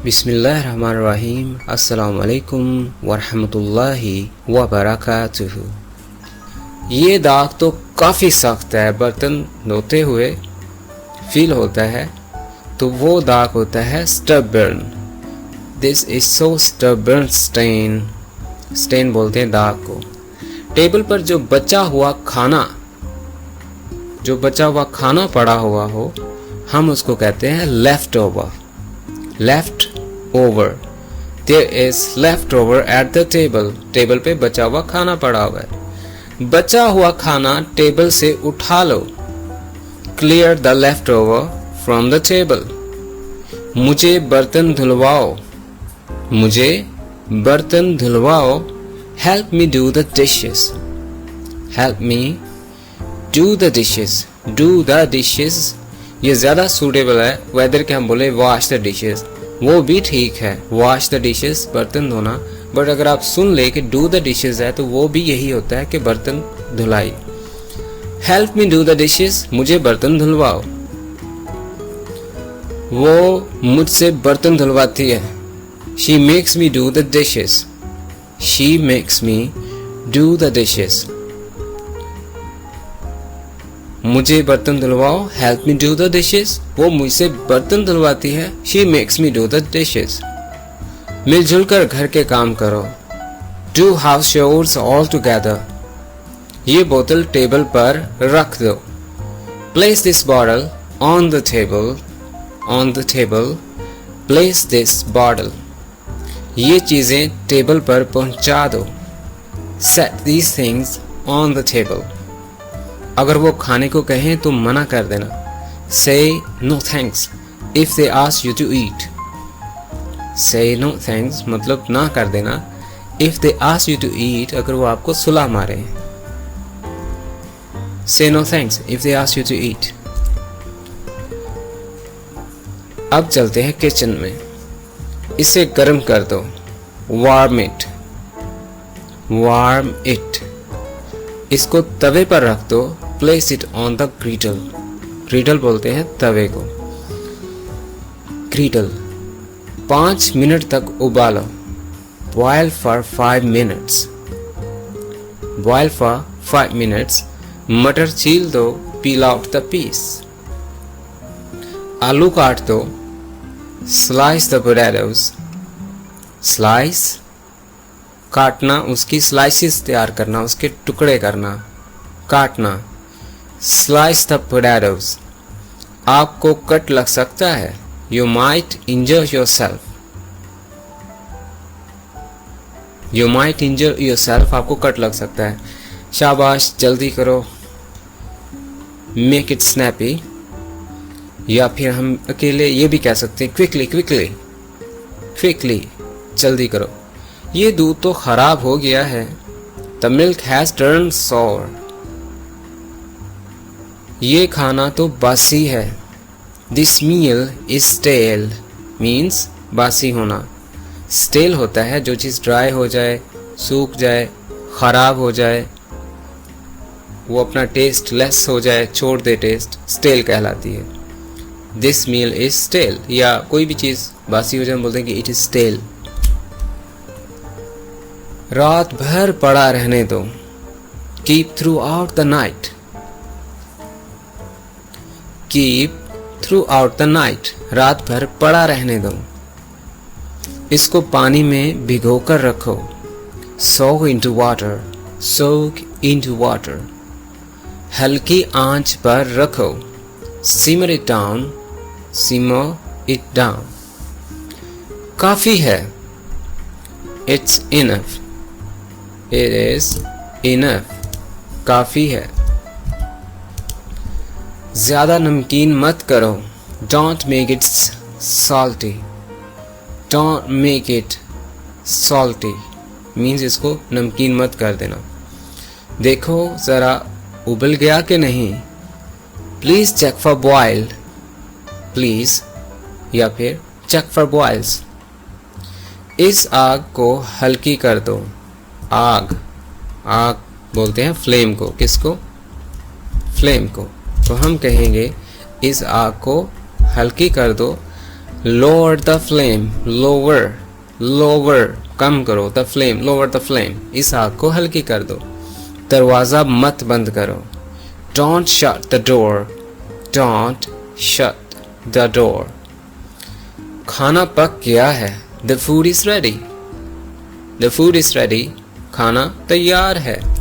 बिस्मिल्लाहिर्रहमानिर्रहीम। अस्सलाम वालेकुम वरहमतुल्लाहि वबरकातुहू। ये दाग तो काफ़ी सख्त है, बर्तन धोते हुए फील होता है, तो वो दाग होता है stubborn. This is so stubborn stain. Stain बोलते हैं दाग को। टेबल पर जो बचा हुआ खाना पड़ा हुआ हो, हम उसको कहते हैं left over. Left over. There is left over at the table. Table पे बचा हुआ खाना पड़ा हुआ है। बचा हुआ खाना टेबल से उठा लो। Clear the leftover from the table. मुझे बर्तन धुलवाओ। मुझे बर्तन धुलवाओ। Help me do the dishes. Help me do the dishes. Do the dishes ये ज्यादा सूटेबल है। वेदर के हम बोले वॉश द डिशेस, वो भी ठीक है। वॉश द डिशेस बर्तन धोना, बट अगर आप सुन ले कि डू द डिशेस है तो वो भी यही होता है कि बर्तन धुलाई। Help me do the dishes, मुझे बर्तन धुलवाओ। वो मुझसे बर्तन धुलवाती है। She makes me do the dishes. She makes me do the dishes. मुझे बर्तन धुलवाओ। Help me do the dishes, वो मुझसे बर्तन धुलवाती है। She makes me do the dishes. मिलजुल कर घर के काम करो। Do house chores all together. ये बोतल टेबल पर रख दो। Place this bottle on the table. On the table. Place this bottle. ये चीजें टेबल पर पहुंचा दो। Set these things on the table. अगर वो खाने को कहें तो मना कर देना। Say no thanks if they ask you to eat. Say no thanks मतलब ना कर देना। If they ask you to eat अगर वो आपको सुला मारे। Say no thanks if they ask you to eat. अब चलते हैं किचन में। इसे गर्म कर दो। Warm it. Warm it. इसको तवे पर रख दो। Place it on the griddle. griddle बोलते हैं तवे को। griddle 5 मिनट तक उबालो। Boil for 5 minutes. Boil for 5 minutes. मटर छील दो। Peel out the piece. आलू काट दो। Slice the potatoes. Slice काटना, उसकी स्लाइसेस तैयार करना, उसके टुकड़े करना, काटना। Slice the potatoes. आपको कट लग सकता है। You might injure yourself. You might injure yourself. आपको कट लग सकता है। शाबाश, जल्दी करो। Make it snappy. या फिर हम अकेले ये भी कह सकते हैं quickly, quickly, quickly. जल्दी करो। ये दूध तो खराब हो गया है। The milk has turned sour. ये खाना तो बासी है। This meal is stale. means बासी होना। Stale होता है जो चीज़ ड्राई हो जाए, सूख जाए, खराब हो जाए, वो अपना टेस्ट लेस हो जाए, छोड़ दे टेस्ट, stale कहलाती है। This meal is stale. या कोई भी चीज़ बासी हो जाए बोलते हैं कि it is stale. रात भर पड़ा रहने दो। Keep throughout the night. Keep throughout the night. रात भर पड़ा रहने दो। इसको पानी में भिगो कर रखो। Soak into water. Soak into water. हल्की आंच पर रखो। Simmer it down. Simmer it down. काफी है। It's enough. It is enough. काफी है। ज्यादा नमकीन मत करो। Don't make it salty. Don't make it salty. means इसको नमकीन मत कर देना। देखो जरा उबल गया कि नहीं। Please check for boil. Please या फिर check for boils. इस आग को हल्की कर दो। आग बोलते हैं फ्लेम को। किसको? फ्लेम को। तो हम कहेंगे इस आग को हल्की कर दो, lower the flame, lower, lower कम करो, the flame, lower the flame, इस आग को हल्की कर दो। दरवाज़ा मत बंद करो, don't shut the door, don't shut the door. खाना पक गया है, the food is ready, the food is ready, खाना तैयार है।